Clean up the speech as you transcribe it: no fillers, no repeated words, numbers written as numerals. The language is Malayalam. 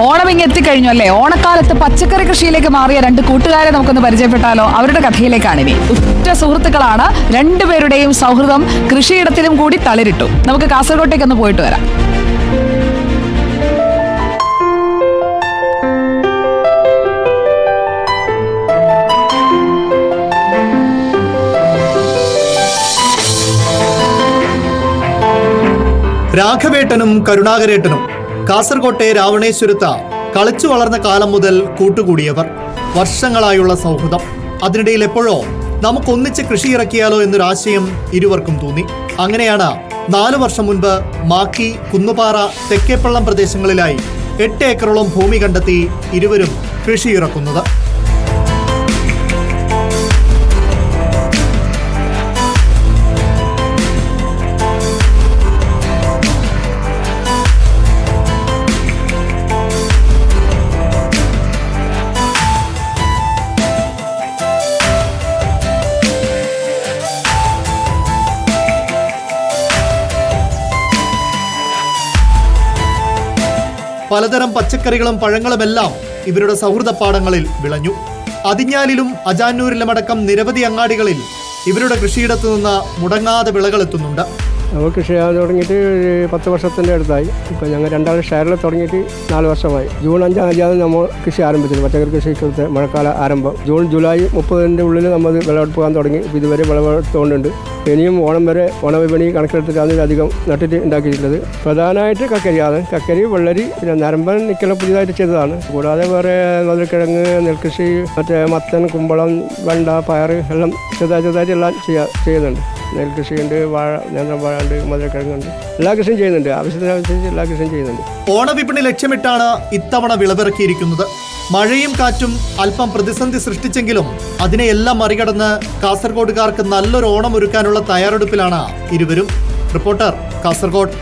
ഓണം ഇങ്ങ് എത്തിക്കഴിഞ്ഞു അല്ലേ? ഓണക്കാലത്ത് പച്ചക്കറി കൃഷിയിലേക്ക് മാറിയ രണ്ട് കൂട്ടുകാരെ നമുക്കൊന്ന് പരിചയപ്പെട്ടാലോ? അവരുടെ കഥയിലേക്കാണ് ഇനി. ഉറ്റ സുഹൃത്തുക്കളാണ്. രണ്ടുപേരുടെയും സൗഹൃദം കൃഷിയിടത്തിലും കൂടി തളിരിട്ടു. നമുക്ക് കാസർഗോട്ടേക്കൊന്ന് പോയിട്ട് വരാം. രാഘവേട്ടനും കരുണാകരേട്ടനും കാസർകോട്ടെ രാവണേശ്വരത്ത് കളിച്ചു വളർന്ന കാലം മുതൽ കൂട്ടുകൂടിയവർ. വർഷങ്ങളായുള്ള സൗഹൃദം. അതിനിടയിൽ എപ്പോഴോ നമുക്കൊന്നിച്ച് കൃഷി ഇറക്കിയാലോ എന്നൊരാശയം ഇരുവർക്കും തോന്നി. അങ്ങനെയാണ് 4 വർഷം മുൻപ് മാക്കി, കുന്നുപാറ, തെക്കേപ്പള്ളം പ്രദേശങ്ങളിലായി 8 ഏക്കറോളം ഭൂമി കണ്ടെത്തി ഇരുവരും കൃഷി ഇറക്കുന്നത്. പലതരം പച്ചക്കറികളും പഴങ്ങളുമെല്ലാം ഇവരുടെ സൗഹൃദപ്പാടങ്ങളിൽ വിളഞ്ഞു. അതിഞ്ഞാലിലും അജാന്നൂരിലുമടക്കം നിരവധി അങ്ങാടികളിൽ ഇവരുടെ കൃഷിയിടത്തു നിന്ന് മുടങ്ങാതെ വിളകൾ എത്തുന്നുണ്ട്. നമ്മൾ കൃഷി ചെയ്യാൻ തുടങ്ങിയിട്ട് 10 വർഷത്തിൻ്റെ അടുത്തായി. ഇപ്പോൾ ഞങ്ങൾ രണ്ടാളും ഷെയറിൽ തുടങ്ങിയിട്ട് 4 വർഷമായി. ജൂൺ 5-ാം തീയതി നമ്മൾ കൃഷി ആരംഭിച്ചത്. പച്ചക്കറി കൃഷിക്കടുത്ത് മഴക്കാല ആരംഭം. ജൂൺ ജൂലൈ 30-ന്റെ ഉള്ളിൽ നമ്മൾ വിളവെടുപ്പ് പോകാൻ തുടങ്ങി. ഇപ്പോൾ ഇതുവരെ വിളവെടുത്തുകൊണ്ടുണ്ട്. ഇനിയും ഓണം വരെ ഓണവിപണി കണക്കെടുത്തിട്ടാണ് അധികം നട്ടിട്ട് ഉണ്ടാക്കിയിട്ടുള്ളത്. പ്രധാനമായിട്ട് കക്കരിയാണ്. കക്കരി, വെള്ളരി, പിന്നെ നരമ്പൻ, നിക്കല പുതിയതായിട്ട് ചെയ്തതാണ്. കൂടാതെ വേറെ മധുരക്കിഴങ്ങ്, നെൽകൃഷി, മറ്റേ മത്തൻ, കുമ്പളം, വെണ്ട, പയർ എല്ലാം ചെറുതായിട്ട് എല്ലാം ചെയ്യുന്നുണ്ട്. നെൽകൃഷിയുണ്ട്, വാഴ, നേന്ത്രവാഴ ഉണ്ട്, മധുരക്കിഴങ്ങുണ്ട്. എല്ലാ കൃഷിയും ചെയ്യുന്നുണ്ട്. ആവശ്യത്തിനനുസരിച്ച് എല്ലാ കൃഷിയും ചെയ്യുന്നുണ്ട്. ഓണവിപണി ലക്ഷ്യമിട്ടാണ് ഇത്തവണ വിളവിറക്കിയിരിക്കുന്നത്. മഴയും കാറ്റും അല്പം പ്രതിസന്ധി സൃഷ്ടിച്ചെങ്കിലും അതിനെയെല്ലാം മറികടന്ന് കാസർഗോഡുകാർക്ക് നല്ലൊരു ഓണം ഒരുക്കാനുള്ള തയ്യാറെടുപ്പിലാണ് ഇരുവരും. റിപ്പോർട്ടർ, കാസർഗോഡ്.